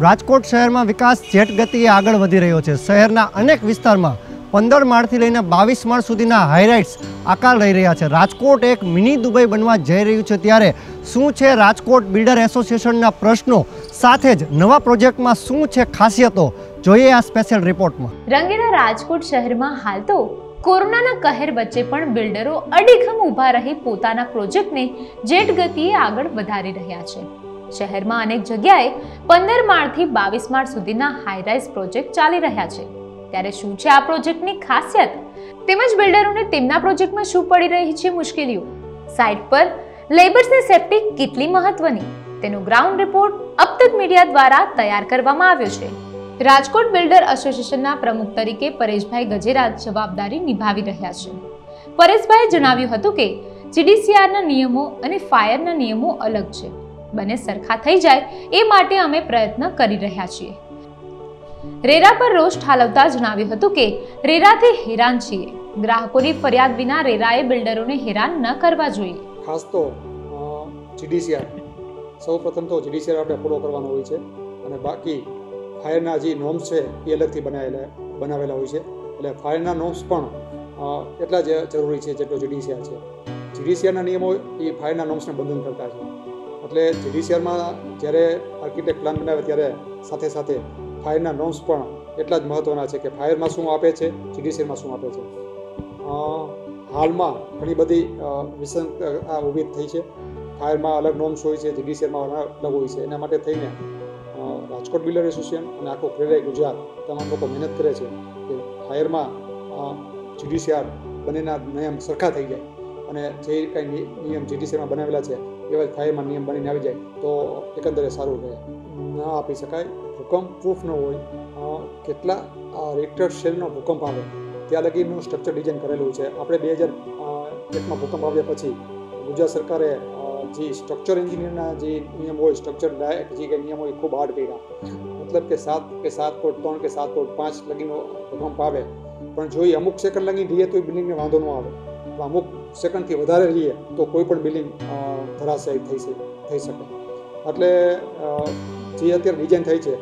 રાજકોટ શહેરમાં વિકાસ જેટ ગતિએ આગળ વધી રહ્યો છે। શહેરના અનેક વિસ્તારમાં 15 માળથી લઈને 22 માળ સુધીના હાઈરાઇટ્સ આકાર લઈ રહ્યા છે। રાજકોટ એક મિની દુબઈ બનવા જઈ રહ્યું છે, ત્યારે શું છે રાજકોટ બિલ્ડર એસોસિએશનના પ્રશ્નો, સાથે જ નવા પ્રોજેક્ટમાં શું છે ખાસિયતો, જોઈએ આ સ્પેશિયલ રિપોર્ટમાં। રંગીલા રાજકોટ શહેરમાં હાલ તો કોરોનાના કહેર વચ્ચે પણ બિલ્ડરો અડીખમ ઊભા રહી પોતાના પ્રોજેક્ટને જેટ ગતિએ આગળ વધારી રહ્યા છે। શહેરમાં અનેક જગ્યાએ 15 માળથી 22 માળ સુધીના હાઈરાઇઝ પ્રોજેક્ટ ચાલી રહ્યા છે। ત્યારે શું છે આ પ્રોજેક્ટની ખાસિયત, તેમજ બિલ્ડરોને તેમના પ્રોજેક્ટમાં શું પડી રહી છે મુશ્કેલીઓ, સાઇટ પર લેબર્સની સેફટી કેટલી મહત્વની, તેનો ગ્રાઉન્ડ રિપોર્ટ અબતક મીડિયા દ્વારા તૈયાર કરવામાં આવ્યો છે। રાજકોટ બિલ્ડર એસોસિએશનના પ્રમુખ તરીકે પરેશભાઈ ગજેરા જવાબદારી નિભાવી રહ્યા છે। પરેશભાઈએ જણાવ્યું હતું કે જીડીસીઆરના નિયમો અને ફાયરના નિયમો અલગ છે, બંને સરખા થઈ જાય એ માટે અમે પ્રયત્ન કરી રહ્યા છીએ। રેરા પર રોષ ઠાલવતા જણાવ્યું હતું કે રેરાથી હેરાન છીએ, ગ્રાહકોની ફરિયાદ વિના રેરાએ બિલ્ડરોને હેરાન ન કરવા જોઈએ। ખાસ તો જીડીસીઆર સૌપ્રથમ તો જીડીસીઆર આપણે ફોલો કરવાનો હોય છે, અને બાકી ફાયરના જે નોર્મ્સ છે એ અલગથી બનાવેલા હોય છે, એટલે ફાયરના નોર્મ્સ પણ એટલા જ જરૂરી છે જેટલો જીડીસીઆર છે। જીડીસીઆરના નિયમો એ ફાયરના નોર્મ્સને બંધન કરતા છે, એટલે જીડીસીઆરમાં જ્યારે આર્કિટેક્ટ પ્લાન બનાવે ત્યારે સાથે સાથે ફાયરના નોર્મ્સ પણ એટલા જ મહત્ત્વના છે કે ફાયરમાં શું આપે છે, જીડીસીઆરમાં શું આપે છે। હાલમાં ઘણી બધી વિસંગતતા ઊભી થઈ છે। ફાયરમાં અલગ નોર્મ્સ હોય છે, જીડીસીઆરમાં અલગ હોય છે। એના માટે થઈને રાજકોટ બિલ્ડર એસોસિએશન અને આખો ક્રેડાઈ ગુજરાત તમામ લોકો મહેનત કરે છે કે ફાયરમાં જીડીસીઆર બંનેના નિયમ સરખા થઈ જાય, અને જે કાંઈ નિયમ જીડીસીઆરમાં બનાવેલા છે એવા જ ફાયરમાં નિયમ બનીને આવી જાય તો એકંદરે સારું રહે। ન આપી શકાય, ભૂકંપ પ્રૂફ ન હોય, કેટલા રેક્ટર શેલનો ભૂકંપ આવે ત્યાં લગીનું સ્ટ્રક્ચર ડિઝાઇન કરેલું છે। આપણે 2001માં ભૂકંપ આવ્યા પછી ગુજરાત સરકારે જે સ્ટ્રક્ચર એન્જિનિયરના જે નિયમ હોય, સ્ટ્રક્ચર જે કંઈ નિયમ હોય ખૂબ હાર્ડ કર્યા, મતલબ કે 7 ફૂટ 3 કે 7 ફૂટ 5 લગીનો ભૂકંપ આવે પણ જો એ અમુક સેકન્ડ લગી રહીએ તો એ બિલ્ડિંગને વાંધો ન આવે, પણ અમુક સેકન્ડથી વધારે રહીએ તો કોઈ પણ બિલ્ડિંગ ધરાશાયી થઈ શકે। એટલે જે અત્યારે ડિઝાઇન થઈ છે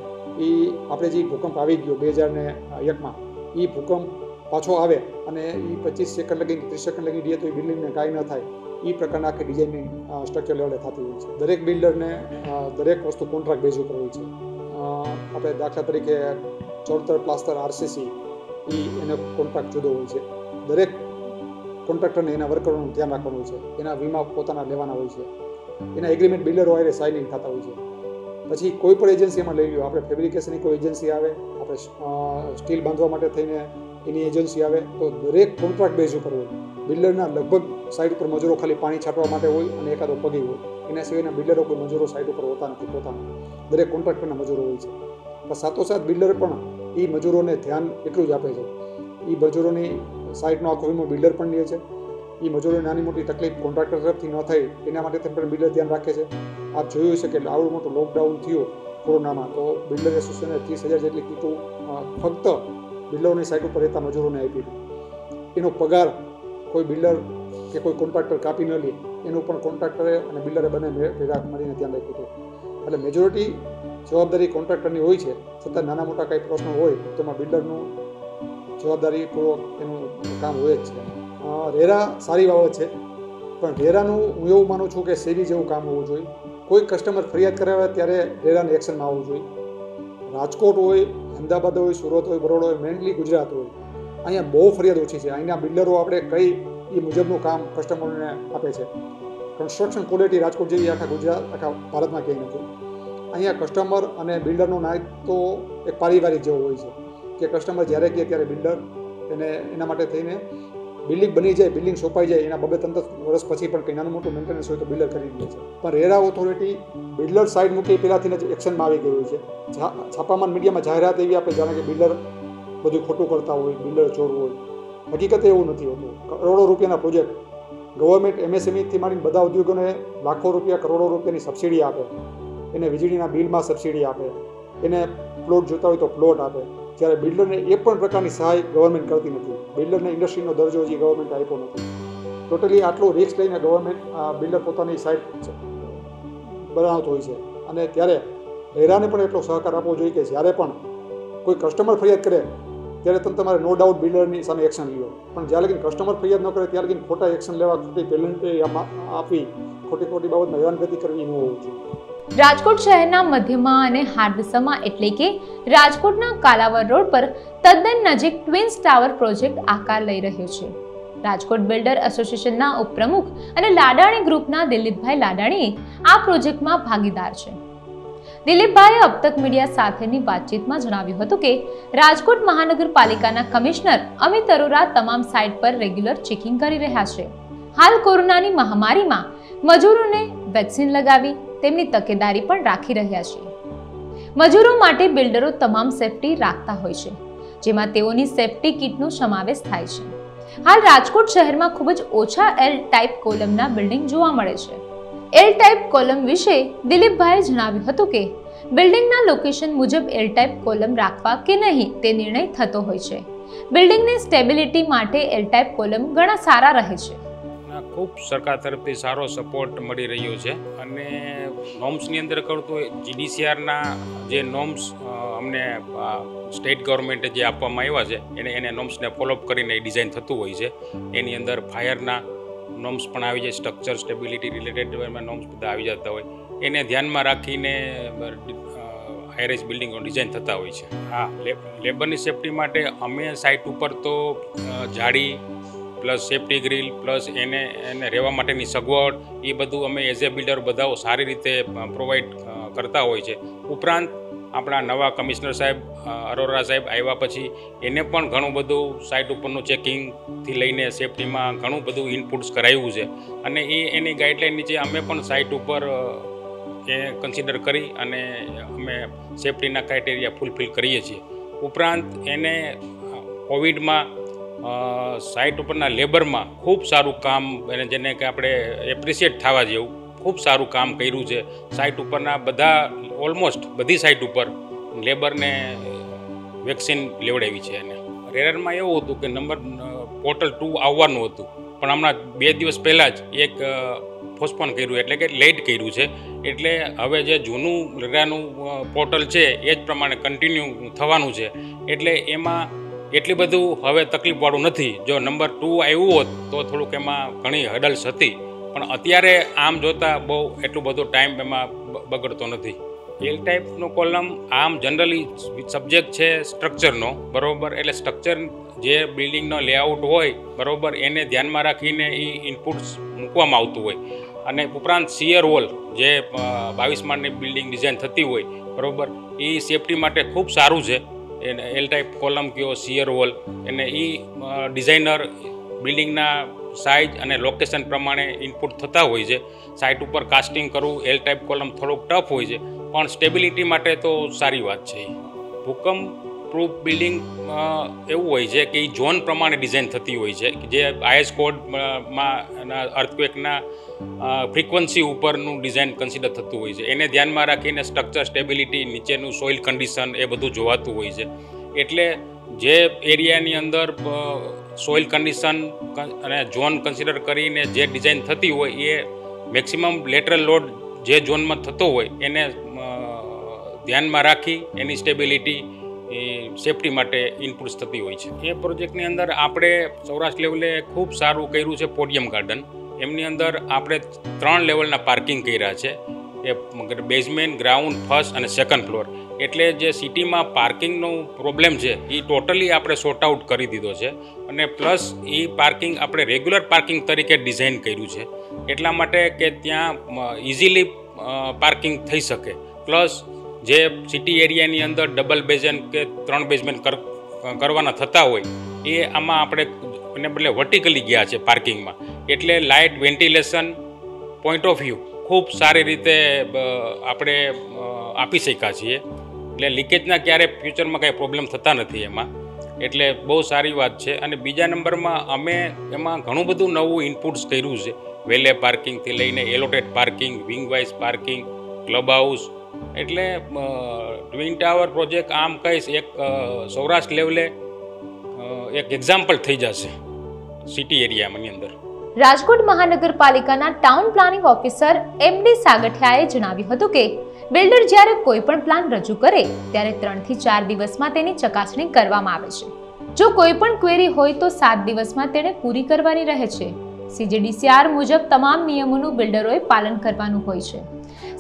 એ આપણે જે ભૂકંપ આવી ગયો 2001માં, એ ભૂકંપ પાછો આવે અને એ 25 સેકન્ડ લગી 30 સેકન્ડ લગી રહીએ તો એ બિલ્ડિંગને કાંઈ ન થાય, એ પ્રકારના આખી ડિઝાઇનિંગ સ્ટ્રક્ચર લેવલે થતી હોય છે। દરેક બિલ્ડરને દરેક વસ્તુ કોન્ટ્રાક્ટ બેઝ ઉપર હોય છે। આપણે દાખલા તરીકે ચોરતર પ્લાસ્ટર આરસીસી એનો કોન્ટ્રાક્ટ જુદો હોય છે, દરેક કોન્ટ્રાક્ટરને એના વર્કરોનું ધ્યાન રાખવાનું હોય છે, એના વીમા પોતાના લેવાના હોય છે, એના એગ્રીમેન્ટ બિલ્ડરો હારે સાઇનિંગ થતા હોય છે। પછી કોઈ પણ એજન્સી એમાં લઈ લો, આપણે ફેબ્રિકેશનની કોઈ એજન્સી આવે, આપણે સ્ટીલ બાંધવા માટે થઈને એની એજન્સી આવે, તો દરેક કોન્ટ્રાક્ટ બેઝ ઉપર હોય। બિલ્ડરના લગભગ સાઇટ ઉપર મજૂરો ખાલી પાણી છાંટવા માટે હોય અને એકાદો પગી હોય, એના સિવાયના બિલ્ડરો કોઈ મજૂરો સાઇટ ઉપર હોતા નથી પોતાના, દરેક કોન્ટ્રાક્ટરના મજૂરો હોય છે। પણ સાથોસાથ બિલ્ડર પણ એ મજૂરોને ધ્યાન એટલું જ આપે છે, એ મજૂરોની સાઇટનો આખો વીમો બિલ્ડર પણ લે છે, એ મજૂરોને નાની મોટી તકલીફ કોન્ટ્રાક્ટર તરફથી ન થાય એના માટે પણ બિલ્ડર ધ્યાન રાખે છે। આપ જોયું છે કે આવડું મોટું લોકડાઉન થયું કોરોનામાં, તો બિલ્ડર એસોસિએશને 30,000 જેટલી કીટો ફક્ત બિલ્ડરોની સાઇટ ઉપર રહેતા મજૂરોને આપી હતી। એનો પગાર કોઈ બિલ્ડર કે કોઈ કોન્ટ્રાક્ટર કાપી ન લે, એનું પણ કોન્ટ્રાક્ટરે અને બિલ્ડરે બંને ભેગા મળીને ધ્યાન રાખ્યું હતું। એટલે મેજોરિટી જવાબદારી કોન્ટ્રાક્ટરની હોય છે, છતાં નાના મોટા કંઈ પ્રશ્નો હોય તો તેમાં બિલ્ડરનું જવાબદારીપૂર્વક એનું કામ હોય જ છે। રેરા સારી બાબત છે, પણ રેરાનું હું એવું માનું છું કે સેવી જેવું કામ હોવું જોઈએ। કોઈ કસ્ટમર ફરિયાદ કરાવે ત્યારે રેરાને એક્શનમાં આવવું જોઈએ। રાજકોટ હોય, અમદાવાદ હોય, સુરત હોય, બરોડા હોય, મેઇનલી ગુજરાત હોય, અહીંયા બહુ ફરિયાદ ઓછી છે। અહીંના બિલ્ડરો આપણે કઈ એ મુજબનું કામ કસ્ટમરને આપે છે। કન્સ્ટ્રક્શન ક્વોલિટી રાજકોટ જેવી આખા ગુજરાત આખા ભારતમાં ક્યાંય નથી। અહીંયા કસ્ટમર અને બિલ્ડરનો નાતો એક પારિવારિક જેવો હોય છે કે કસ્ટમર જ્યારે કહે ત્યારે બિલ્ડર એના માટે થઈને બિલ્ડિંગ બની જાય, બિલ્ડિંગ સોંપાઈ જાય, એના 2-3 વર્ષ પછી પણ કંઈ નાનું મોટું મેન્ટેનન્સ હોય તો બિલ્ડર કરી દે છે। પણ રેરા ઓથોરિટી બિલ્ડર સાઇડ મૂકી પહેલાંથી જ એક્શનમાં આવી ગયું છે। છાપામાન મીડિયામાં જાહેરાત એવી આપે જાણે કે બિલ્ડર બધું ખોટું કરતા હોય, બિલ્ડર ચોર હોય, હકીકતે એવું નથી હોતું। કરોડો રૂપિયાના પ્રોજેક્ટ ગવર્મેન્ટ એમએસએમઈથી માંડીને બધા ઉદ્યોગોને લાખો રૂપિયા કરોડો રૂપિયાની સબસિડી આપે, એને વીજળીના બિલમાં સબસિડી આપે, એને પ્લોટ જોતા હોય તો પ્લોટ આપે, જ્યારે બિલ્ડરને એ પણ પ્રકારની સહાય ગવર્મેન્ટ કરતી નથી। બિલ્ડરને ઇન્ડસ્ટ્રીનો દરજ્જો હજી ગવર્મેન્ટ આપ્યો નથી। ટોટલી આટલું રિસ્ક લઈને ગવર્મેન્ટ બિલ્ડર પોતાની સાઇટ બનાવતો હોય છે, અને ત્યારે રેરાને પણ એટલો સહકાર આપવો જોઈએ કે જ્યારે પણ કોઈ કસ્ટમર ફરિયાદ કરે ત્યારે તમારે નો ડાઉટ બિલ્ડરની સામે એક્શન લ્યો, પણ જ્યારે લગીને કસ્ટમર ફરિયાદ ન કરે ત્યારે લગીને ખોટા એક્શન લેવા, ખોટી પેનલ્ટી આપી ખોટી બાબતમાં હેરાનગતિ કરવી ન હોવું જોઈએ। રાજકોટ શહેરના મધ્યમાં અને હાર્દસમાં એટલે કે રાજકોટના કાલાવર રોડ પર તદ્દન નજીક ટ્વિન્સ ટાવર પ્રોજેક્ટ આકાર લઈ રહ્યો છે। રાજકોટ બિલ્ડર એસોસિએશનના ઉપપ્રમુખ અને લાડાણી ગ્રુપના દિલીપભાઈ લાડાણી આ પ્રોજેક્ટમાં ભાગીદાર છે। દિલીપભાઈએ અબ તક મીડિયા સાથેની વાતચીતમાં જણાવ્યું હતું કે રાજકોટ મહાનગરપાલિકાના કમિશનર અમિત અરોરા તમામ સાઇટ પર રેગ્યુલર ચેકિંગ કરી રહ્યા છે। હાલ કોરોનાની મહામારીમાં મજૂરોને વેક્સિન લગાવી તેમની તકેદારી પણ રાખી રહ્યા છે। મજૂરો માટે બિલ્ડરો તમામ સેફટી રાખતા હોય છે, જેમાં તેઓની સેફટી કિટનો સમાવેશ થાય છે। હાલ રાજકોટ શહેરમાં ખૂબ જ ઓછા એલ ટાઈપ કોલમના બિલ્ડિંગ જોવા મળે છે। એલ ટાઈપ કોલમ વિશે દિલીપભાઈએ જણાવ્યું હતું કે બિલ્ડિંગના લોકેશન મુજબ એલ ટાઈપ કોલમ રાખવા કે નહીં તે નિર્ણય થતો હોય છે। બિલ્ડિંગની સ્ટેબિલિટી માટે એલ ટાઈપ કોલમ ઘણા સારા રહે છે। ખૂબ સરકાર તરફથી સારો સપોર્ટ મળી રહ્યો છે અને નોર્મ્સની અંદર કહું તો જીડીસીઆરના જે નોર્મ્સ અમને સ્ટેટ ગવર્મેન્ટે જે આપવામાં આવ્યા છે એને નોર્મ્સને ફોલોઅપ કરીને ડિઝાઇન થતું હોય છે। એની અંદર ફાયરના નોર્મ્સ પણ આવી જાય, સ્ટ્રક્ચર સ્ટેબિલિટી રિલેટેડ નોર્મ્સ બધા આવી જતા હોય, એને ધ્યાનમાં રાખીને હાઈરાઇઝ બિલ્ડિંગો ડિઝાઇન થતા હોય છે। હા, લેબરની સેફટી માટે અમે સાઇટ ઉપર તો જાળી પ્લસ સેફટી ગ્રીલ પ્લસ એને રહેવા માટેની સગવડ એ બધું અમે એઝ એ બિલ્ડર બધા સારી રીતે પ્રોવાઈડ કરતા હોય છે। ઉપરાંત આપણા નવા કમિશનર સાહેબ અરોરા સાહેબ આવ્યા પછી એને પણ ઘણું બધું સાઇટ ઉપરનું ચેકિંગથી લઈને સેફટીમાં ઘણું બધું ઇનપુટ્સ કરાવ્યું છે અને એની ગાઈડલાઇન નીચે અમે પણ સાઇટ ઉપર એ કન્સિડર કરી અને અમે સેફટીના ક્રાઇટેરિયા ફૂલફિલ કરીએ છીએ। ઉપરાંત એને કોવિડમાં સાઇટ ઉપરના લેબરમાં ખૂબ સારું કામ અને જેને કે આપણે એપ્રિશિએટ થવા જેવું ખૂબ સારું કામ કર્યું છે। સાઇટ ઉપરના બધા ઓલમોસ્ટ બધી સાઇટ ઉપર લેબરને વેક્સિન લેવડાવી છે। અને રેરામાં એવું હતું કે પોર્ટલ 2 આવવાનું હતું, પણ હમણાં 2 દિવસ પહેલાં જ એક પોસ્ટપોન કર્યું એટલે કે લેટ કર્યું છે। એટલે હવે જે જૂનું રેરાનું પોર્ટલ છે એ જ પ્રમાણે કન્ટિન્યુ થવાનું છે, એટલે એમાં એટલી બધું હવે તકલીફવાળું નથી। જો નંબર 2 આવ્યું હોત તો થોડુંક એમાં ઘણી હડલ્સ હતી, પણ અત્યારે આમ જોતાં બહુ એટલું બધો ટાઈમ એમાં બગડતો નથી। એલ ટાઈપનો કોલમ આમ જનરલી સબ્જેક્ટ છે સ્ટ્રક્ચરનો, બરાબર, એટલે સ્ટ્રક્ચર જે બિલ્ડિંગનો લેઆઉટ હોય બરાબર એને ધ્યાનમાં રાખીને એ ઇનપુટ્સ મૂકવામાં આવતું હોય। અને ઉપરાંત શિયર વોલ જે 22 માળની બિલ્ડિંગ ડિઝાઇન થતી હોય બરાબર એ સેફટી માટે ખૂબ સારું છે। એને એલ ટાઈપ કોલમ કયો શિયર વોલ એને એ ડિઝાઇનર બિલ્ડિંગના સાઇઝ અને લોકેશન પ્રમાણે ઇનપુટ થતા હોય છે। સાઇટ ઉપર કાસ્ટિંગ કરવું એલ ટાઈપ કોલમ થોડુંક ટફ હોય છે, પણ સ્ટેબિલિટી માટે તો સારી વાત છે। ભૂકંપ પ્રૂફ બિલ્ડિંગ એવું હોય છે કે એ ઝોન પ્રમાણે ડિઝાઇન થતી હોય છે, જે આઈએસ કોડમાં અર્થક્વેકના ફ્રીક્વન્સી ઉપરનું ડિઝાઇન કન્સિડર થતું હોય છે। એને ધ્યાનમાં રાખીને સ્ટ્રક્ચર સ્ટેબિલિટી, નીચેનું સોઇલ કન્ડિશન એ બધું જોવાતું હોય છે। એટલે જે એરિયાની અંદર સોઇલ કન્ડિશન અને ઝોન કન્સિડર કરીને જે ડિઝાઇન થતી હોય એ મેક્સિમમ લેટરલ લોડ જે ઝોનમાં થતો હોય એને ધ્યાનમાં રાખી એની સ્ટેબિલિટી સેફટી માટે ઇનપુટ્સ થતી હોય છે। એ પ્રોજેક્ટની અંદર આપણે સૌરાષ્ટ્ર લેવલે ખૂબ સારું કર્યું છે પોડિયમ ગાર્ડન। એમની અંદર આપણે 3 લેવલના પાર્કિંગ કર્યા છે, એ બેઝમેન્ટ, ગ્રાઉન્ડ, ફર્સ્ટ અને સેકન્ડ ફ્લોર। એટલે જે સિટીમાં પાર્કિંગનો પ્રોબ્લેમ છે એ ટોટલી આપણે સોર્ટ આઉટ કરી દીધો છે અને પ્લસ એ પાર્કિંગ આપણે રેગ્યુલર પાર્કિંગ તરીકે ડિઝાઇન કર્યું છે, એટલા માટે કે ત્યાં ઇઝીલી પાર્કિંગ થઈ શકે। પ્લસ જે સિટી એરિયાની અંદર ડબલ બેઝમેન્ટ કે 3 બેઝમેન્ટ કરવાના થતા હોય એ આમાં આપણે એને બદલે વર્ટિકલી ગયા છે પાર્કિંગમાં, એટલે light, ventilation point of view ખૂબ સારી રીતે આપણે આપી શક્યા છીએ। એટલે લીકેજના ક્યારે ફ્યુચરમાં કાંઈ પ્રોબ્લેમ થતા નથી એમાં, એટલે બહુ સારી વાત છે। અને બીજા નંબરમાં અમે એમાં ઘણું બધું નવું ઇનપુટ્સ કર્યું છે, વેલે પાર્કિંગથી લઈને allotted parking, wing wise parking, club house. એટલે ટ્વિન ટાવર પ્રોજેક્ટ આમ કહીશ એક સૌરાષ્ટ્ર લેવલે એક એક્ઝામ્પલ થઈ જશે સિટી એરિયાની અંદર। રાજકોટ મહાનગરપાલિકાના ટાઉન પ્લાનિંગ ઓફિસર એમડી સાગઠિયાએ જણાવ્યું હતું કે બિલ્ડર જ્યારે કોઈ પણ પ્લાન રજૂ કરે ત્યારે 3 થી 4 દિવસમાં તેની ચકાસણી કરવામાં આવે છે. જો કોઈ પણ ક્વેરી હોય તો 7 દિવસમાં તેને પૂરી કરવાની રહે છે. CGDCR મુજબ તમામ નિયમોનું બિલ્ડરોએ પાલન કરવાનું હોય છે.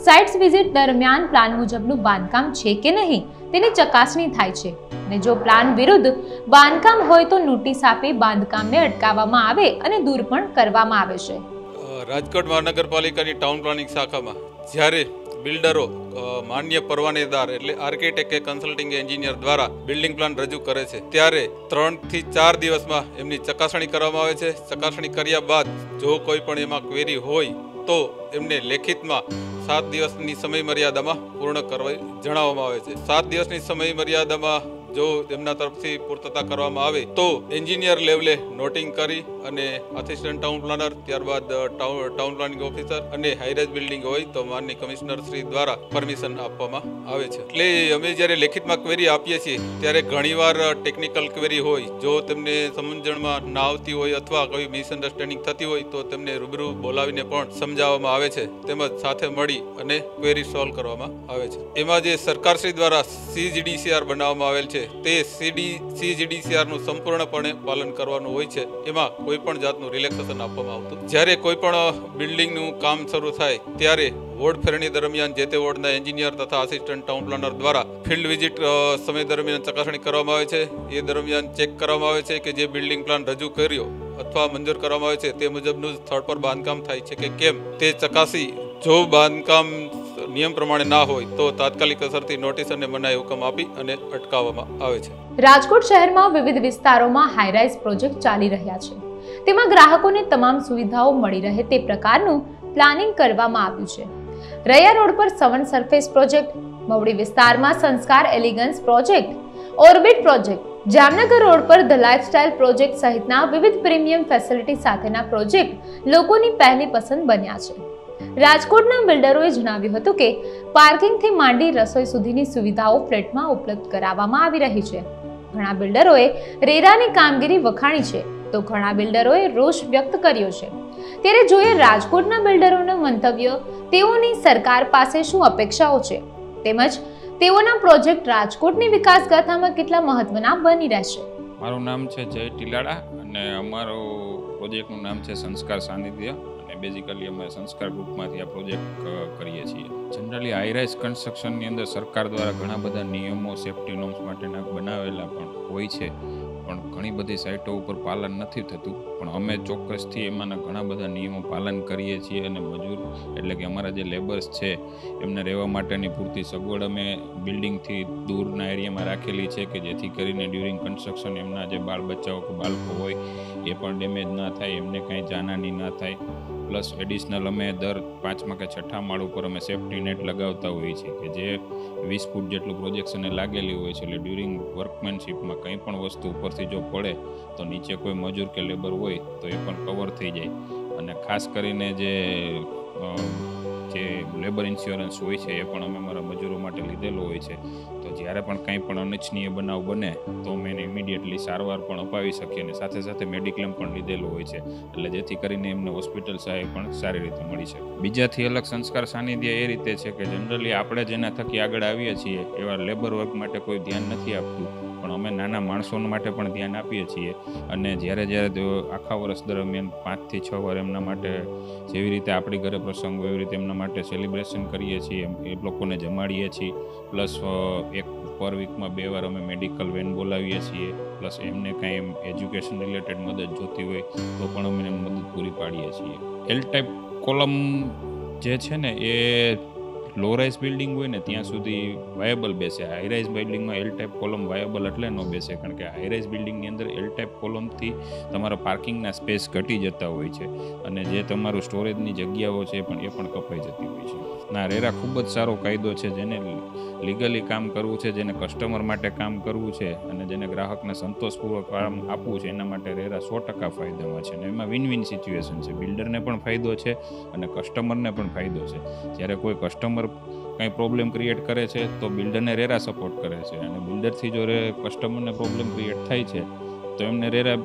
સાઇટ્સ વિઝિટ દરમિયાન પ્લાન મુજબનું બાંધકામ છે કે નહીં તેની ચકાસણી થાય છે અને જો પ્લાન વિરુદ્ધ બાંધકામ હોય તો નોટિસ આપી બાંધકામને અટકાવવામાં આવે અને દૂર પણ કરવામાં આવે છે. રાજકોટ મહાનગરપાલિકાની ટાઉન પ્લાનિંગ શાખામાં જ્યારે બિલ્ડરો માન્ય પરવાનેદાર એટલે આર્કિટેક્ટ કે કન્સલ્ટિંગ એન્જિનિયર દ્વારા બિલ્ડિંગ પ્લાન રજૂ કરે છે ત્યારે 3 થી 4 દિવસમાં એમની ચકાસણી કરવામાં આવે છે. ચકાસણી કર્યા બાદ જો કોઈ પણ એમાં ક્વેરી હોય તો એમને લેખિતમાં 7 દિવસની સમય મર્યાદામાં પૂર્ણ કરવા જણાવવામાં આવે છે. 7 દિવસની સમય મર્યાદામાં જો એમના તરફથી પૂર્તતા કરવામાં આવે તો એન્જિનિયર લેવલે નોટિંગ કરી અને આસિસ્ટન્ટ ટાઉન પ્લાનર, ત્યારબાદ ટાઉન પ્લાનિંગ ઓફિસર અને હાઈરાઇઝ બિલ્ડિંગ હોય તો માનની કમિશનર શ્રી દ્વારા પરમિશન આપવામાં આવે છે. એટલે અમે જ્યારે લેખિતમાં ક્વેરી આપીએ છીએ ત્યારે ઘણીવાર ટેકનિકલ ક્વેરી હોય, જો તેમને સમજણમાં ના આવતી હોય અથવા કોઈ મિસઅન્ડરસ્ટેન્ડિંગ થતી હોય તો તેમને રૂબરૂ બોલાવીને પણ સમજાવવામાં આવે છે, તેમજ સાથે મળી અને ક્વેરી સોલ્વ કરવામાં આવે છે. એમાં જે સરકારશ્રી દ્વારા CGDCR બનાવવામાં આવેલ છે તે CGDCR નું સંપૂર્ણપણે પાલન કરવાનું હોય છે. એમાં કોઈ પણ જાતનું રિલેક્સેશન આપવામાં આવતું. જ્યારે કોઈ પણ બિલ્ડિંગનું કામ શરૂ થાય ત્યારે વોર્ડ ફેરણી દરમિયાન જે તે વોર્ડના એન્જિનિયર તથા આસિસ્ટન્ટ ટાઉન પ્લાનર દ્વારા ફિલ્ડ વિઝિટ સમય દરમિયાન ચકાસણી કરવામાં આવે છે. એ દરમિયાન ચેક કરવામાં આવે છે કે જે બિલ્ડિંગ પ્લાન રજૂ કર્યો અથવા મંજૂર કરવામાં આવે છે તે મુજબનું સ્થળ પર બાંધકામ થાય છે કે કેમ તે ચકાસી જો બાંધકામ નિયમ પ્રમાણે ના હોય તો તાત્કાલિક અસરથી નોટિસ અને મનાઈ હુકમ આપી અને અટકાવવામાં આવે છે. રાજકોટ શહેરમાં વિવિધ વિસ્તારોમાં હાઈરાઇઝ પ્રોજેક્ટ ચાલી રહ્યા છે. તેમાં ગ્રાહકોને તમામ સુવિધાઓ મળી રહે તે પ્રકારનું પ્લાનિંગ કરવામાં આવ્યું છે. રૈયા રોડ પર સવન સરફેસ પ્રોજેક્ટ, મવડી વિસ્તારમાં સંસ્કાર elegance project, orbit project, Jamnagar road per the lifestyle project સહિતના વિવિધ પ્રીમિયમ ફેસિલિટી સાથેના પ્રોજેક્ટ લોકોની પહેલી પસંદ બન્યા છે. રાજકોટના બિલ્ડરોએ જણાવ્યું હતું કે પાર્કિંગથી માંડી રસોઈ સુધીની સુવિધાઓ ફ્લેટમાં ઉપલબ્ધ કરાવવામાં આવી રહી છે. ઘણા બિલ્ડરોએ રેરાની કામગીરી વખાણી છે તો ઘણા બિલ્ડરોએ રોષ વ્યક્ત કર્યો છે. ત્યારે જોઈએ રાજકોટના બિલ્ડરોનું મંતવ્ય, તેઓની સરકાર પાસે શું અપેક્ષાઓ છે તેમજ તેઓના પ્રોજેક્ટ રાજકોટની વિકાસ ગાથામાં કેટલા મહત્વના બની રહેશે. મારું નામ છે જય ટીલાડા અને અમારો પ્રોજેક્ટનું નામ છે સંસ્કાર સાનિધ્ય અને બેઝિકલી અમે સંસ્કાર ગ્રુપમાંથી આ પ્રોજેક્ટ કરીએ છીએ. જનરલી હાઈરાઇઝ કન્સ્ટ્રક્શનની અંદર સરકાર દ્વારા ઘણા બધા નિયમો સેફ્ટી નોર્મ્સ માટેના બનાવેલા પણ હોય છે, પણ ઘણી બધી સાઇટો ઉપર પાલન નથી થતું. પણ અમે ચોક્કસથી એમાંના ઘણા બધા નિયમો પાલન કરીએ છીએ અને મજૂર એટલે કે અમારા જે લેબર્સ છે એમને રહેવા માટેની પૂરતી સગવડ અમે બિલ્ડિંગથી દૂરના એરિયામાં રાખેલી છે કે જેથી કરીને ડ્યુરિંગ કન્સ્ટ્રક્શન એમના જે બાળ બચ્ચાઓ કે બાળકો હોય એ પણ ડેમેજ ના થાય, એમને કાંઈ જાનહાની ના થાય. પ્લસ એડિશનલ અમે દર 5મા કે 6ઠા માળ ઉપર અમે સેફ્ટી નેટ લગાવતા હોઈએ છીએ કે જે 20 ફૂટ જેટલું પ્રોજેક્શને લાગેલી હોય છે. એટલે ડ્યુરિંગ વર્કમેનશીપમાં કંઈ પણ વસ્તુ ઉપરથી જો પડે તો નીચે કોઈ મજૂર કે લેબર હોય તો એ પણ કવર થઈ જાય. અને ખાસ કરીને જે લેબર ઇન્સ્યોરન્સ હોય છે એ પણ અમે અમારા મજૂરો માટે લીધેલો હોય છે. તો જ્યારે પણ કંઈ પણ અનિચ્છનીય બનાવ બને તો અમે એને ઇમિડિયેટલી સારવાર પણ અપાવી શકીએ અને સાથે સાથે મેડિક્લેમ પણ લીધેલો હોય છે, એટલે જેથી કરીને એમને હોસ્પિટલ સહાય પણ સારી રીતે મળી શકે. બીજાથી અલગ સંસ્કાર સાનિધ્ય એ રીતે છે કે જનરલી આપણે જેના થકી આગળ આવીએ છીએ એવા લેબર વર્ક માટે કોઈ ધ્યાન નથી આપતું, પણ અમે નાના માણસો માટે પણ ધ્યાન આપીએ છીએ. અને જ્યારે તેઓ આખા વર્ષ દરમિયાન 5 થી 6 વાર એમના માટે જેવી રીતે આપણી ઘરે પ્રસંગ હોય એવી રીતે એમના માટે સેલિબ્રેશન કરીએ છીએ, એ લોકોને જમાડીએ છીએ. પ્લસ એક પર વીકમાં 2 વાર અમે મેડિકલ વેન બોલાવીએ છીએ. પ્લસ એમને કાંઈ એમ એજ્યુકેશન રિલેટેડ મદદ જોતી હોય તો પણ અમે એમને મદદ પૂરી પાડીએ છીએ. એલ ટાઈપ કોલમ જે છે ને એ લો રાઇઝ બિલ્ડિંગ હોય ને ત્યાં સુધી વાયબલ બેસે. હાઈરાઇઝ બિલ્ડિંગમાં એલ ટાઈપ કોલમ વાયબલ એટલે ન બેસે, કારણ કે હાઈરાઇઝ બિલ્ડિંગની અંદર એલ ટાઈપ કોલમથી તમારા પાર્કિંગના સ્પેસ ઘટી જતા હોય છે અને જે તમારું સ્ટોરેજની જગ્યાઓ છે એ પણ કપાઈ જતી હોય છે. ના, રેરા ખૂબ જ સારો કાયદો છે. જેને લીગલી કામ કરવું છે, જેને કસ્ટમર માટે કામ કરવું છે અને જેને ગ્રાહકને સંતોષપૂર્વક કામ આપવું છે એના માટે રેરા 100% ફાયદામાં છે. અને એમાં વિન વિન સિચ્યુએશન છે. બિલ્ડરને પણ ફાયદો છે અને કસ્ટમરને પણ ફાયદો છે. જ્યારે કોઈ કસ્ટમર કંઈ પ્રોબ્લેમ ક્રિએટ કરે છે તો બિલ્ડરને રેરા સપોર્ટ કરે છે, અને બિલ્ડરથી જો કસ્ટમરને પ્રોબ્લેમ ક્રિએટ થાય છે તો એમને રેરા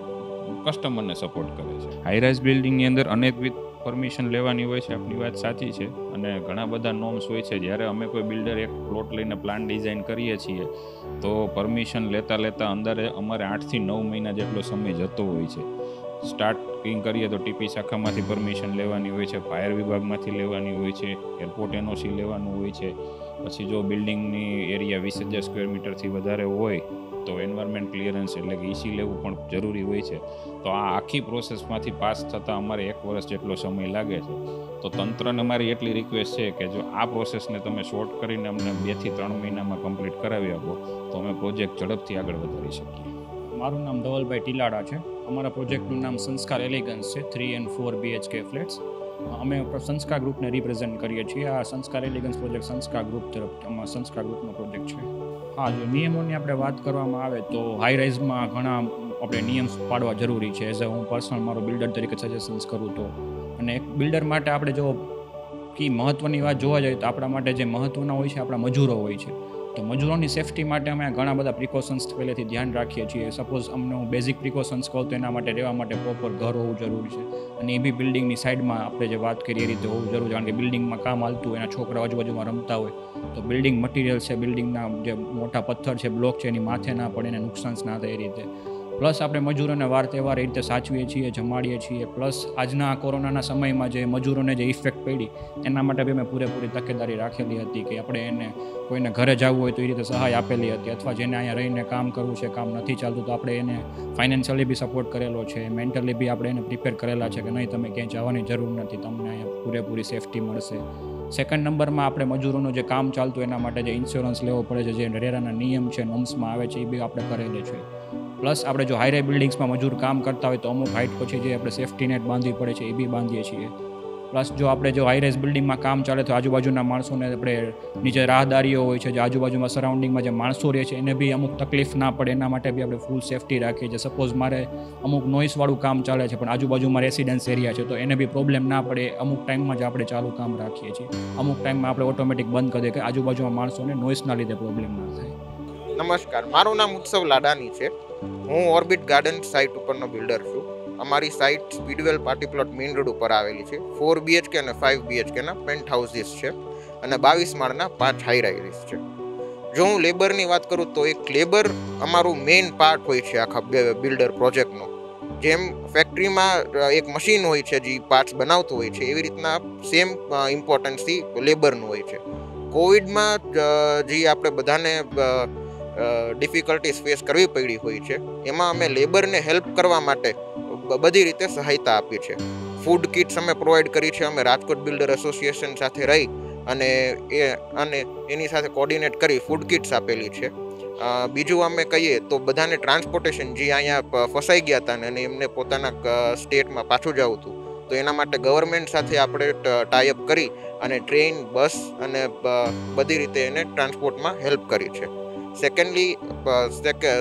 કસ્ટમરને સપોર્ટ કરે છે. હાઈરાઇઝ બિલ્ડિંગની અંદર અનેકવિધ પરમિશન લેવાની હોય છે, આપની વાત સાચી છે, અને ઘણા બધા નોર્મ્સ હોય છે. જ્યારે અમે કોઈ બિલ્ડર એક પ્લોટ લઈને પ્લાન ડિઝાઇન કરીએ છીએ તો પરમિશન લેતા અંદરે અમારે 8 થી 9 મહિના જેટલો સમય જતો હોય છે. સ્ટાર્ટિંગ કરીએ તો ટીપી શાખામાંથી પરમિશન લેવાની હોય છે, ફાયર વિભાગમાંથી લેવાની હોય છે, એરપોર્ટ એનઓસી લેવાનું હોય છે. પછી જો બિલ્ડિંગની એરિયા 20,000 સ્ક્વેર મીટરથી વધારે હોય તો એન્વાયરમેન્ટ ક્લિયરન્સ એટલે કે EC લેવું પણ જરૂરી હોય છે. તો આ આખી પ્રોસેસમાંથી પાસ થતાં અમારે 1 વર્ષ જેટલો સમય લાગે છે. તો તંત્રને મારી એટલી રિક્વેસ્ટ છે કે જો આ પ્રોસેસને તમે શોર્ટ કરીને અમને 2 થી 3 મહિનામાં કમ્પ્લીટ કરાવી આપો તો અમે પ્રોજેક્ટ ઝડપથી આગળ વધારી શકીએ. મારું નામ ધવલભાઈ ટીલાડા છે. અમારા પ્રોજેક્ટનું નામ સંસ્કાર એલિગન્સ છે. 3 and 4 BHK ફ્લેટ્સ. અમે સંસ્કાર ગ્રુપને રિપ્રેઝેન્ટ કરીએ છીએ. આ સંસ્કાર એલિગન્સ પ્રોજેક્ટ સંસ્કાર ગ્રુપ તરફથી અમારા સંસ્કાર ગ્રુપનો પ્રોજેક્ટ છે. હા, જો નિયમોની આપણે વાત કરવામાં આવે તો હાઈ રાઇઝમાં ઘણા આપણે નિયમ પાડવા જરૂરી છે. એઝ હું પર્સનલ મારો બિલ્ડર તરીકે સજેશન્સ કરું તો, અને એક બિલ્ડર માટે આપણે જો મહત્ત્વની વાત જોવા જઈએ તો આપણા માટે જે મહત્ત્વના હોય છે આપણા મજૂરો હોય છે. તો મજૂરોની સેફટી માટે અમે ઘણા બધા પ્રિકોશન્સ પહેલેથી ધ્યાન રાખીએ છીએ. સપોઝ અમને હું બેઝિક પ્રિકોશન્સ કહું તો એના માટે રહેવા માટે પ્રોપર ઘર હોવું જરૂરી છે, અને એ બી બિલ્ડિંગની સાઈડમાં આપણે જે વાત કરીએ એ રીતે હોવું જરૂરી છે. કારણ કે બિલ્ડિંગમાં કામ હાલતું હોય, એના છોકરા આજુબાજુમાં રમતા હોય તો બિલ્ડિંગ મટીરિયલ છે, બિલ્ડિંગના જે મોટા પથ્થર છે, બ્લોક છે, એની માથે ના પડે, એને નુકસાન ના થાય એ રીતે. પ્લસ આપણે મજૂરોને વાર તહેવાર એ રીતે સાચવીએ છીએ, જમાડીએ છીએ. પ્લસ આજના કોરોનાના સમયમાં જે મજૂરોને જે ઇફેક્ટ પડી એના માટે બી મેં પૂરેપૂરી તકેદારી રાખેલી હતી કે આપણે એને કોઈને ઘરે જવું હોય તો એ રીતે સહાય આપેલી હતી, અથવા જેને અહીંયા રહીને કામ કરવું છે, કામ નથી ચાલતું તો આપણે એને ફાઇનાન્શિયલી બી સપોર્ટ કરેલો છે, મેન્ટલી બી આપણે એને પ્રિપેર કરેલા છે કે નહીં તમે ક્યાંય જવાની જરૂર નથી, તમને અહીંયા પૂરેપૂરી સેફટી મળશે. સેકન્ડ નંબરમાં આપણે મજૂરોનું જે કામ ચાલતું એના માટે જે ઇન્સ્યોરન્સ લેવો પડે છે, જે રેરાના નિયમ છે, નોમ્સમાં આવે છે, એ બી આપણે કરેલી છે. પ્લસ આપણે જો હાઈ રાઇઝ બિલ્ડિંગ્સમાં મજૂર કામ કરતા હોય તો અમુક હાઇટ પછી જે આપણે સેફ્ટી નેટ બાંધવી પડે છે એ બી બાંધીએ છીએ. પ્લસ જો આપણે જો હાઈ રાઇઝ બિલ્ડિંગમાં કામ ચાલે તો આજુબાજુના માણસોને આપણે નીચે રાહદારીઓ હોય છે, જે આજુબાજુમાં સરાઉન્ડિંગમાં જે માણસો રહે છે એને બી અમુક તકલીફ ના પડે એના માટે બી આપણે ફૂલ સેફટી રાખીએ છીએ. સપોઝ મારે અમુક નોઇસવાળું કામ ચાલે છે પણ આજુબાજુમાં રેસિડેન્સ એરિયા છે તો એને બી પ્રોબ્લેમ ના પડે, અમુક ટાઈમમાં જ આપણે ચાલુ કામ રાખીએ છીએ. અમુક ટાઈમમાં આપણે ઓટોમેટિક બંધ કરી દઈએ કે આજુબાજુમાં માણસોને નોઇસના લીધે પ્રોબ્લેમ ના થાય. નમસ્કાર, મારું નામ ઉત્સવ લાડાની છે. હું ઓર્બિટ ગાર્ડન સાઇટ ઉપરનો બિલ્ડર છું. અમારી site Speedwell party plot main road ઉપર આવેલી છે. 4 BHK અને 5 BHK ના પેન્ટ હાઉસીસ છે અને 22 માળના 5 હાઈ રાઇઝ છે. જો હું લેબરની વાત કરું તો એક લેબર અમારું મેઇન પાર્ટ હોય છે આખા બિલ્ડર પ્રોજેક્ટનો. જેમ ફેક્ટરીમાં એક મશીન હોય છે જે પાર્ટ્સ બનાવતું હોય છે, એવી રીતના સેમ ઇમ્પોર્ટન્સથી લેબરનું હોય છે. કોવિડમાં જે આપણે બધાને ડિફિકલ્ટીઝ ફેસ કરવી પડી હોય છે એમાં અમે લેબરને હેલ્પ કરવા માટે બધી રીતે સહાયતા આપી છે. ફૂડ કિટ્સ અમે પ્રોવાઈડ કરી છે. અમે રાજકોટ બિલ્ડર એસોસિએશન સાથે રહી અને એની સાથે કોર્ડિનેટ કરી ફૂડ કિટ્સ આપેલી છે. બીજું અમે કહીએ તો બધાને ટ્રાન્સપોર્ટેશન જે અહીંયા ફસાઈ ગયા હતા અને એમને પોતાના સ્ટેટમાં પાછું જવું હતું તો એના માટે ગવર્મેન્ટ સાથે આપણે ટાઈઅપ કરી અને ટ્રેન, બસ અને બધી રીતે એને ટ્રાન્સપોર્ટમાં હેલ્પ કરી છે. સેકન્ડલી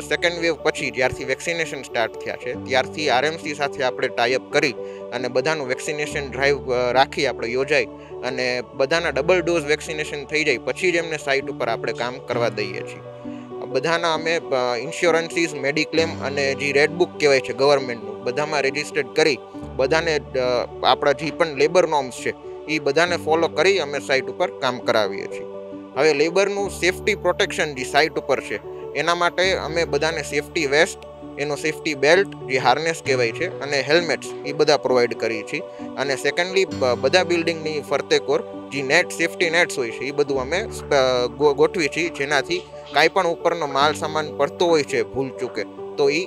સેકન્ડ વેવ પછી જ્યારથી વેક્સિનેશન સ્ટાર્ટ થયા છે ત્યારથી RMC સાથે આપણે ટાઈઅપ કરી અને બધાનું વેક્સિનેશન ડ્રાઈવ રાખી આપણે યોજાઈ અને બધાના ડબલ ડોઝ વેક્સિનેશન થઈ જાય પછી જ એમને સાઇટ ઉપર આપણે કામ કરવા દઈએ છીએ. બધાના અમે ઇન્સ્યોરન્સીસ, મેડિક્લેમ અને જે રેડ બુક કહેવાય છે ગવર્મેન્ટનું બધામાં રજિસ્ટર્ડ કરી બધાને આપણા જે પણ લેબર નોર્મ્સ છે એ બધાને ફોલો કરી અમે સાઇટ ઉપર કામ કરાવીએ છીએ. હવે લેબરનું સેફટી પ્રોટેક્શન જે સાઇટ ઉપર છે એના માટે અમે બધાને સેફટી વેસ્ટ, એનો સેફટી બેલ્ટ જે હાર્નેસ કહેવાય છે અને હેલ્મેટ્સ એ બધા પ્રોવાઈડ કરીએ છીએ. અને સેકન્ડલી બધા બિલ્ડિંગની ફરતેકોર જે નેટ, સેફટી નેટ્સ હોય છે એ બધું અમે ગોઠવી છીએ જેનાથી કાંઈ પણ ઉપરનો માલ સામાન પડતો હોય છે ભૂલ ચૂકે તો એ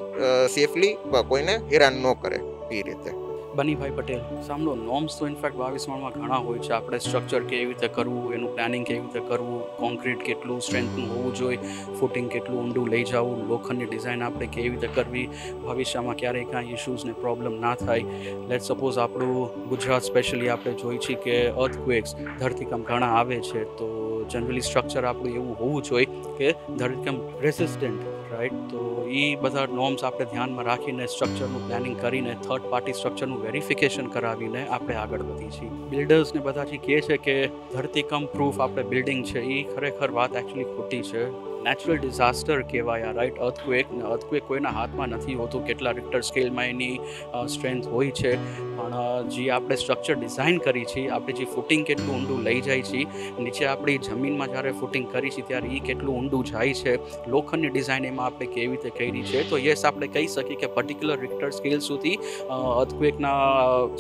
સેફલી કોઈને હેરાન ન કરે એ રીતે. બનીભાઈ પટેલ. સાંભળો, નોર્મ્સ તો ઇનફેક્ટ 22 માળમાં ઘણા હોય છે. આપણે સ્ટ્રક્ચર કેવી રીતે કરવું, એનું પ્લાનિંગ કેવી રીતે કરવું, કોન્ક્રીટ કેટલું સ્ટ્રેન્થનું હોવું જોઈએ, ફૂટિંગ કેટલું ઊંડું લઈ જવું, લોખંડની ડિઝાઇન આપણે કેવી રીતે કરવી, ભવિષ્યમાં ક્યારેય કાંઈ ઇશ્યુઝને પ્રોબ્લેમ ના થાય. લેટ સપોઝ આપણું ગુજરાત સ્પેશિયલી આપણે જોઈ છીએ કે અર્થક્વેક્સ, ધરતીકંપ ઘણા આવે છે તો જનરલી સ્ટ્રક્ચર આપણું એવું હોવું જોઈએ કે ધરતીકંપ રેસિસ્ટન્ટ, રાઈટ. તો એ બધા નોર્મ્સ આપણે ધ્યાનમાં રાખીને સ્ટ્રક્ચરનું પ્લાનિંગ કરીને થર્ડ પાર્ટી સ્ટ્રક્ચરનું વેરિફિકેશન કરાવીને આપણે આગળ વધી છીએ. બિલ્ડર્સને બધા જે કહે છે કે ધરતીકંપ પ્રૂફ આપણે બિલ્ડિંગ છે એ ખરેખર વાત એકચ્યુઅલી ખોટી છે. નેચરલ ડિઝાસ્ટર કહેવાય રાઈટ. અર્થક્વેક કોઈના હાથમાં નથી હોતું કેટલા રિક્ટર સ્કેલમાં એની સ્ટ્રેન્થ હોય છે, પણ જે આપણે સ્ટ્રક્ચર ડિઝાઇન કરી છે, આપણે જે ફૂટિંગ કેટલું ઊંડું લઈ જાય છે, નીચે આપણી જમીનમાં જ્યારે ફૂટિંગ કરી છે ત્યારે એ કેટલું ઊંડું જાય છે, લોખંડની ડિઝાઇન એમાં આપણે કેવી રીતે કરી છે, તો યસ આપણે કહી શકીએ કે પર્ટિક્યુલર રિક્ટર સ્કેલ સુધી અર્થક્વેકના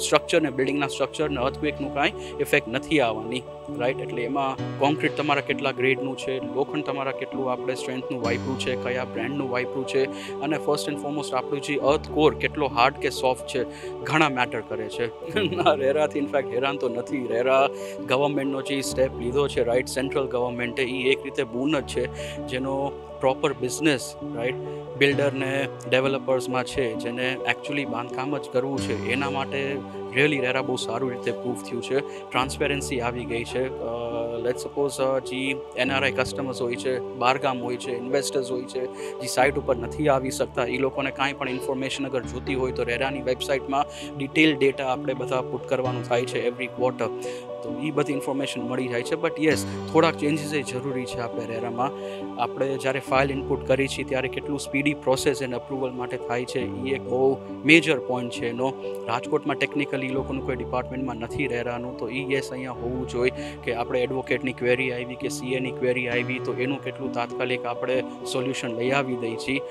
સ્ટ્રક્ચર ને બિલ્ડિંગના સ્ટ્રક્ચર ને અર્થક્વેકનું કાંઈ ઇફેક્ટ નથી આવવાની રાઈટ. એટલે એમાં કોન્ક્રીટ તમારા કેટલા ગ્રેડનું છે, લોખંડ તમારા કેટલું આપણે સ્ટ્રેન્થનું વાપર્યું છે, કયા બ્રાન્ડનું વાપર્યું છે, અને ફર્સ્ટ એન્ડ ફોરમોસ્ટ આપણું જે અર્થ કોર કેટલો હાર્ડ કે સોફ્ટ છે ઘણા મેટર કરે છે. રેરાથી ઇનફેક્ટ હેરાન તો નથી. રેરા ગવર્મેન્ટનો જે સ્ટેપ લીધો છે રાઈટ, સેન્ટ્રલ ગવર્મેન્ટે, એ એક રીતે બૂન જ છે જેનો પ્રોપર બિઝનેસ રાઈટ બિલ્ડરને ડેવલપર્સમાં છે, જેને એકચ્યુઅલી બાંધકામ જ કરવું છે, એના માટે રિયલી રેરા બહુ સારું રીતે પ્રૂફ થયું છે. ટ્રાન્સપેરન્સી આવી ગઈ છે. લેટ સપોઝ જે એનઆરઆઈ કસ્ટમર્સ હોય છે, બહારગામ હોય છે, ઇન્વેસ્ટર્સ હોય છે, જે સાઇટ ઉપર નથી આવી શકતા, એ લોકોને કાંઈ પણ ઇન્ફોર્મેશન અગર જોતી હોય તો રેરાની વેબસાઇટમાં ડિટેલ ડેટા આપણે બધા પુટ કરવાનું થાય છે એવરી ક્વાર્ટર, તો એ બધી ઇન્ફોર્મેશન મળી જાય છે. બટ યસ, થોડાક ચેન્જીસ એ જરૂરી છે આપણે રેરામાં. આપણે જ્યારે ફાઇલ ઇનપુટ કરી છીએ ત્યારે કેટલું સ્પીડી પ્રોસેસ એને અપ્રુવલ માટે થાય છે, એ એક બહુ મેજર પોઈન્ટ છે એનો. રાજકોટમાં ટેકનિકલી એ લોકોનું કોઈ ડિપાર્ટમેન્ટમાં નથી રહેવાનું, તો એ યસ અહીંયા હોવું જોઈએ કે આપણે એડવોકેટની ક્વેરી આવી કે સીએની ક્વેરી આવી તો એનું કેટલું તાત્કાલિક આપણે સોલ્યુશન લઈ આવી દઈએ છીએ.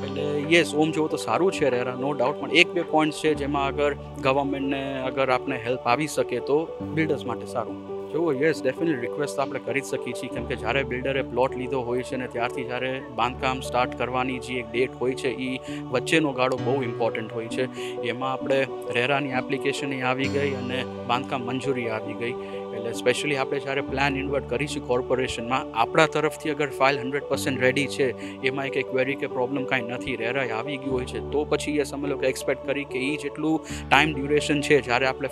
એટલે યસ, ઓમ જોવો તો સારું છે રેરા, નો ડાઉટ. પણ એક બે પોઈન્ટ છે જેમાં અગર ગવર્મેન્ટને અગર આપણે હેલ્પ આવી શકે તો બિલ્ડર્સ માટે સારું. જો યસ, ડેફિનેટલી રિક્વેસ્ટ આપણે કરી જ શકીએ છીએ, કેમ કે જ્યારે બિલ્ડરે પ્લોટ લીધો હોય છે ને ત્યારથી જ્યારે બાંધકામ સ્ટાર્ટ કરવાની જે એક ડેટ હોય છે એ વચ્ચેનો ગાળો બહુ ઇમ્પોર્ટન્ટ હોય છે. એમાં આપણે રેરાની એપ્લિકેશન આવી ગઈ અને બાંધકામ મંજૂરી આવી ગઈ. એટલે સ્પેશિયલી આપણે જ્યારે પ્લાન ઇન્વર્ટ કરીશું કોર્પોરેશનમાં, આપણા તરફથી અગર ફાઇલ 100% રેડી છે, એમાં એક ક્વેરી કે પ્રોબ્લેમ કાંઈ નથી, રેરાય આવી ગયું હોય છે, તો પછી એ અમે લોકો એક્સપેક્ટ કરી કે એ જેટલું ટાઈમ ડ્યુરેશન છે જ્યારે આપણે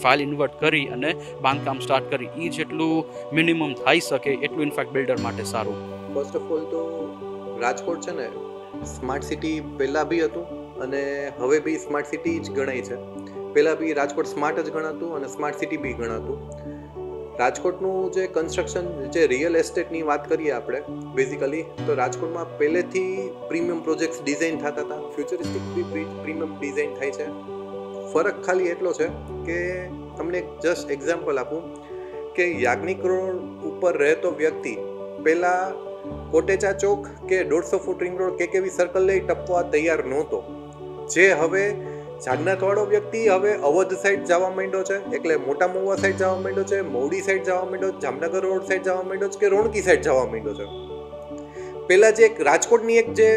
ફાઇલ ઇન્વર્ટ કરી અને બાંધકામ સ્ટાર્ટ કરી, એ જેટલું મિનિમમ થઈ શકે એટલું ઇનફેક્ટ બિલ્ડર માટે સારું. ફર્સ્ટ ઓફ ઓલ તો રાજકોટ છે ને સ્માર્ટ સિટી પહેલાં બી હતું અને હવે બી સ્માર્ટ સિટી જ ગણાય છે. પહેલાં બી રાજકોટ સ્માર્ટ જ ગણાતું અને સ્માર્ટ સિટી બી ગણાતું. રાજકોટનું જે કન્સ્ટ્રક્શન, જે રિયલ એસ્ટેટની વાત કરીએ આપણે બેઝિકલી, તો રાજકોટમાં પહેલેથી પ્રીમિયમ પ્રોજેક્ટ્સ ડિઝાઇન થતા હતા, ફ્યુચરિસ્ટિક બી પ્રીમિયમ ડિઝાઇન થાય છે. ફરક ખાલી એટલો છે કે તમને એક જસ્ટ એક્ઝામ્પલ આપું કે યાજ્ઞિક રોડ ઉપર રહેતો વ્યક્તિ પહેલાં કોટેચા ચોક કે 150 foot ring road KKV circle લઈ ટપવા તૈયાર નહોતો, જે હવે જાગનાથવાળો વ્યક્તિ હવે અવધ સાઈડ જવા માંડ્યો છે, એટલે મોટા મહુવા સાઈડ જવા માંડ્યો છે, મૌડી સાઈડ જવા માંડ્યો છે, જામનગર રોડ સાઈડ જવા માંડ્યો છે કે રોણકી સાઈડ જવા માંડ્યો છે. પહેલાં જે એક રાજકોટની એક જે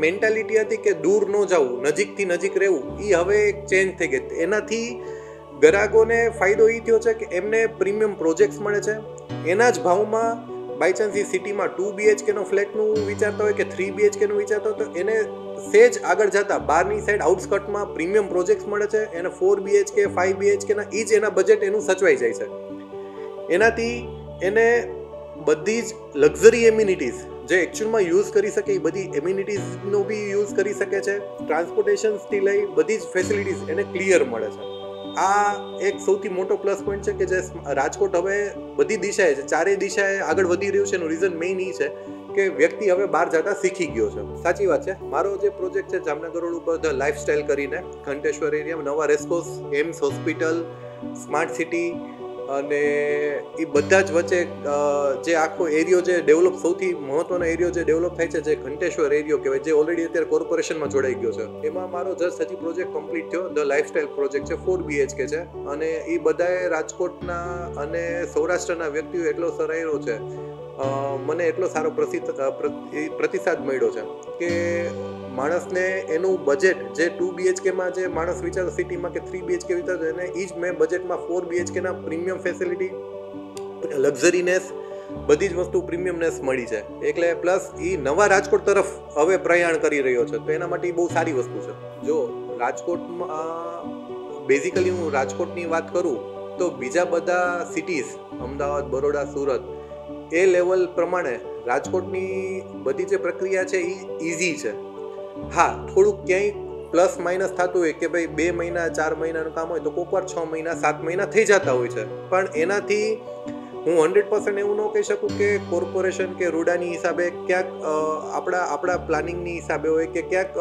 મેન્ટાલિટી હતી કે દૂર ન જવું, નજીકથી નજીક રહેવું, એ હવે એક ચેન્જ થઈ ગઈ. એનાથી ગ્રાહકોને ફાયદો એ થયો છે કે એમને પ્રીમિયમ પ્રોજેક્ટ્સ મળે છે એના જ ભાવમાં. બાય ચાન્સ એ સિટીમાં 2 BHKનો ફ્લેટનું વિચારતા હોય કે 3 BHKનું વિચારતા હોય તો એને સેજ આગળ જતા બહારની સાઈડ આઉટસ્કર્ટમાં પ્રીમિયમ પ્રોજેક્ટ્સ મળે છે, એને 4 BHK 5 BHKના એ જ એના બજેટ એનું સચવાઈ જાય છે. એનાથી એને બધી જ લક્ઝરી એમ્યુનિટીઝ જે એકચ્યુઅલમાં યુઝ કરી શકે એ બધી એમ્યુનિટીઝનો બી યુઝ કરી શકે છે. ટ્રાન્સપોર્ટેશન્સથી લઈ બધી જ ફેસિલિટીઝ એને ક્લિયર મળે છે. આ એક સૌથી મોટો પ્લસ પોઈન્ટ છે કે જે રાજકોટ હવે બધી દિશાએ છે, ચારેય દિશાએ આગળ વધી રહ્યું છે. એનું રીઝન મેઇન એ છે કે વ્યક્તિ હવે બહાર જતા શીખી ગયો છે. સાચી વાત છે. મારો જે પ્રોજેક્ટ છે જામનગર રોડ ઉપર ધ લાઈફસ્ટાઈલ કરીને ઘંટેશ્વર એરિયામાં નવા racecourse, AIIMS hospital, smart city અને એ બધા જ વચ્ચે જે આખો એરિયો જે ડેવલપ, સૌથી મહત્વનો એરિયો જે ડેવલપ થાય છે જે ઘંટેશ્વર એરિયો કહેવાય, જે ઓલરેડી અત્યારે કોર્પોરેશનમાં જોડાઈ ગયો છે, એમાં મારો જસ્ટ હજી પ્રોજેક્ટ કમ્પ્લીટ થયો. ધ લાઈફસ્ટાઈલ પ્રોજેક્ટ છે, 4 BHK છે અને એ બધાએ રાજકોટના અને સૌરાષ્ટ્રના વ્યક્તિઓ એટલો સરાહ્યો છે, મને એટલો સારો પ્રતિસાદ મળ્યો છે કે માણસને એનું બજેટ જે 2 BHKમાં જે માણસ વિચારતો સિટીમાં કે 3 BHK વિચારતો, એને એ જ મેં બજેટમાં 4 BHKના પ્રીમિયમ ફેસિલિટી, લક્ઝરીનેસ, બધી જ વસ્તુ પ્રીમિયમનેસ મળી છે. એટલે પ્લસ એ નવા રાજકોટ તરફ હવે પ્રયાણ કરી રહ્યો છે, તો એના માટે એ બહુ સારી વસ્તુ છે. જો રાજકોટમાં બેઝિકલી હું રાજકોટની વાત કરું તો બીજા બધા સિટીઝ અમદાવાદ, બરોડા, સુરત એ લેવલ પ્રમાણે રાજકોટની બધી જે પ્રક્રિયા છે એ ઇઝી છે. હા, થોડુંક ક્યાંય પ્લસ માઇનસ થતું હોય કે ભાઈ 2 મહિના 4 મહિનાનું કામ હોય તો કોઈક વાર 6 મહિના 7 મહિના થઈ જતા હોય છે, પણ એનાથી હું 100% એવું ન કહી શકું કે કોર્પોરેશન કે રૂડાની હિસાબે ક્યાંક આપણા પ્લાનિંગની હિસાબે હોય કે ક્યાંક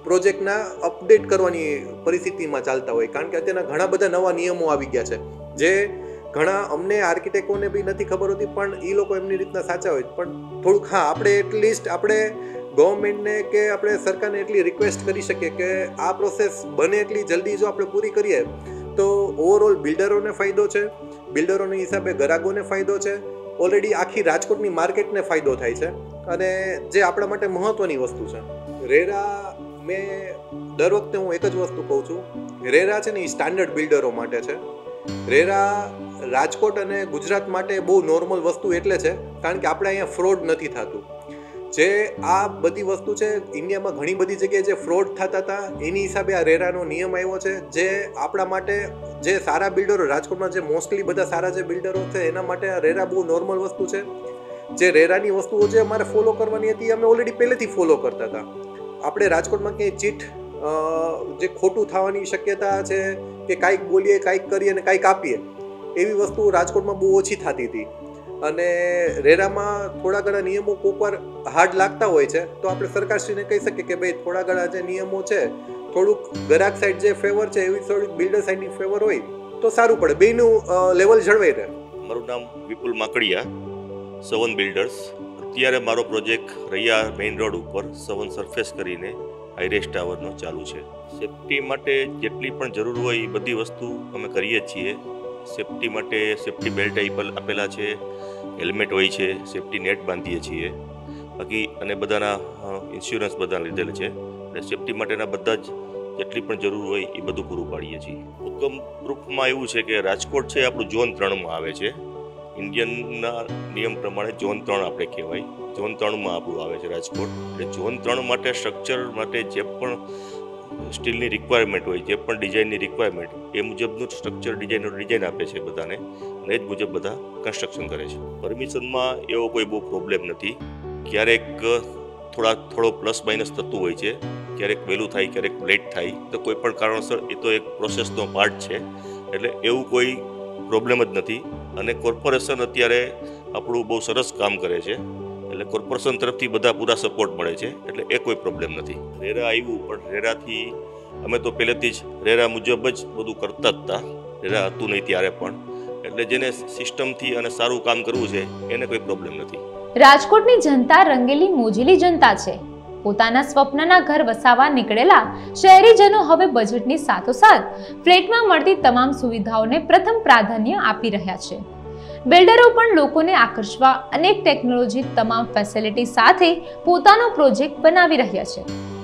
પ્રોજેક્ટના અપડેટ કરવાની પરિસ્થિતિમાં ચાલતા હોય, કારણ કે અત્યારના ઘણા બધા નવા નિયમો આવી ગયા છે જે ઘણા અમને આર્કિટેક્ટોને બી નથી ખબર હોતી, પણ એ લોકો એમની રીતના સાચા હોય. પણ થોડુંક આપણે એટલીસ્ટ આપણે ગવર્મેન્ટને કે આપણે સરકારને એટલી રિક્વેસ્ટ કરી શકીએ કે આ પ્રોસેસ બને એટલી જલ્દી જો આપણે પૂરી કરીએ તો ઓવરઓલ બિલ્ડરોને ફાયદો છે, બિલ્ડરોની હિસાબે ગ્રાહકોને ફાયદો છે, ઓલરેડી આખી રાજકોટની માર્કેટને ફાયદો થાય છે, અને જે આપણા માટે મહત્ત્વની વસ્તુ છે. રેરા મેં દર વખતે હું એક જ વસ્તુ કહું છું, રેરા છે ને એ સ્ટાન્ડર્ડ બિલ્ડરો માટે છે. રેરા રાજકોટ અને ગુજરાત માટે બહુ નોર્મલ વસ્તુ એટલે છે કારણ કે આપણે અહીંયા ફ્રોડ નથી થતું. જે આ બધી વસ્તુ છે ઇન્ડિયામાં ઘણી બધી જગ્યાએ જે ફ્રોડ થતા હતા એની હિસાબે આ રેરાનો નિયમ આવ્યો છે, જે આપણા માટે જે સારા બિલ્ડરો રાજકોટમાં જે મોસ્ટલી બધા સારા જે બિલ્ડરો છે એના માટે આ રેરા બહુ નોર્મલ વસ્તુ છે. જે રેરાની વસ્તુઓ જે અમારે ફોલો કરવાની હતી અમે ઓલરેડી પહેલેથી ફોલો કરતા હતા. આપણે રાજકોટમાં ક્યાંય ચીટ જે ખોટું થવાની શક્યતા છે કે કાંઈક બોલીએ કાંઈક કરીએ અને કાંઈક આપીએ એવી વસ્તુ રાજકોટમાં બહુ ઓછી થતી હતી. અને રેરામાં થોડા ઘણા નિયમો કોકવાર હાર્ડ લાગતા હોય છે તો આપણે સરકારશ્રીને કહી શકીએ કે ભાઈ થોડા ઘણા જે નિયમો છે થોડુંક ગ્રાહક સાઈડ જે ફેવર છે એવી થોડીક બિલ્ડર સાઈડની ફેવર હોય તો સારું પડે, બેયનું લેવલ જળવાઈ રહે. મારું નામ વિપુલ માકડિયા, સવન બિલ્ડર્સ. અત્યારે મારો પ્રોજેક્ટ રૈયા મેઇન રોડ ઉપર સવન સરફેસ કરીને હાઈરેસ ટાવરનો ચાલુ છે. સેફ્ટી માટે જેટલી પણ જરૂર હોય એ બધી વસ્તુ અમે કરીએ છીએ. સેફ્ટી માટે સેફ્ટી બેલ્ટ આપેલા છે, હેલ્મેટ હોય છે, સેફ્ટી નેટ બાંધીએ છીએ બાકી, અને બધાના ઇન્સ્યોરન્સ બધા લીધેલ છે. એટલે સેફ્ટી માટેના બધા જ જેટલી પણ જરૂર હોય એ બધું પૂરું પાડીએ છીએ. હુકમ પ્રૂફમાં એવું છે કે રાજકોટ છે આપણું ઝોન 3માં આવે છે. ઇન્ડિયનના નિયમ પ્રમાણે ઝોન 3 આપણે કહેવાય, ઝોન 3માં આપણું આવે છે રાજકોટ. એટલે ઝોન 3 માટે સ્ટ્રક્ચર માટે જે પણ સ્ટીલની રિક્વાયરમેન્ટ હોય, જે પણ ડિઝાઇનની રિક્વાયરમેન્ટ એ મુજબનું સ્ટ્રક્ચર ડિઝાઇન આપે છે બધાને, અને એ જ મુજબ બધા કન્સ્ટ્રક્શન કરે છે. પરમિશનમાં એવો કોઈ બહુ પ્રોબ્લેમ નથી. ક્યારેક થોડો પ્લસ માઇનસ થતું હોય છે, ક્યારેક વહેલું થાય, ક્યારેક લેટ થાય, તો કોઈ પણ કારણોસર એ તો એક પ્રોસેસનો પાર્ટ છે. એટલે એવું કોઈ પ્રોબ્લેમ જ નથી. અને કોર્પોરેશન અત્યારે આપણું બહુ સરસ કામ કરે છે, એટલે કોર્પોરેશન તરફથી બધા પૂરા સપોર્ટ મળે છે, એટલે એ કોઈ પ્રોબ્લેમ નથી. રેરા આવ્યું પણ રેરાથી અમે તો પહેલેથી જ રેરા મુજબ જ બધું કરતા જ હતા, રેરા હતું નહીં ત્યારે પણ. એટલે જેને સિસ્ટમથી અને સારું કામ કરવું છે એને કોઈ પ્રોબ્લેમ નથી. રાજકોટની જનતા રંગેલી મોજીલી જનતા છે. પોતાના સ્વપ્નના ઘર વસાવવા નીકળેલા શહેરીજનો હવે બજેટની સાથોસાથ ફ્લેટમાં મળતી તમામ સુવિધાઓને પ્રથમ પ્રાધાન્ય આપી રહ્યા છે. બિલ્ડરો પણ લોકોને આકર્ષવા અનેક ટેકનોલોજી તમામ ફેસિલિટી સાથે પોતાનો પ્રોજેક્ટ બનાવી રહ્યા છે.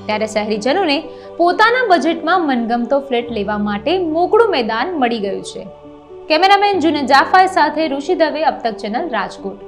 ત્યારે શહેરીજનોને પોતાના બજેટમાં મનગમતો ફ્લેટ લેવા માટે મોકળું મેદાન મળી ગયું છે. કેમેરામેન જુનેદ જાફર સાથે ઋષિ દવે, અબ તક ચેનલ, રાજકોટ.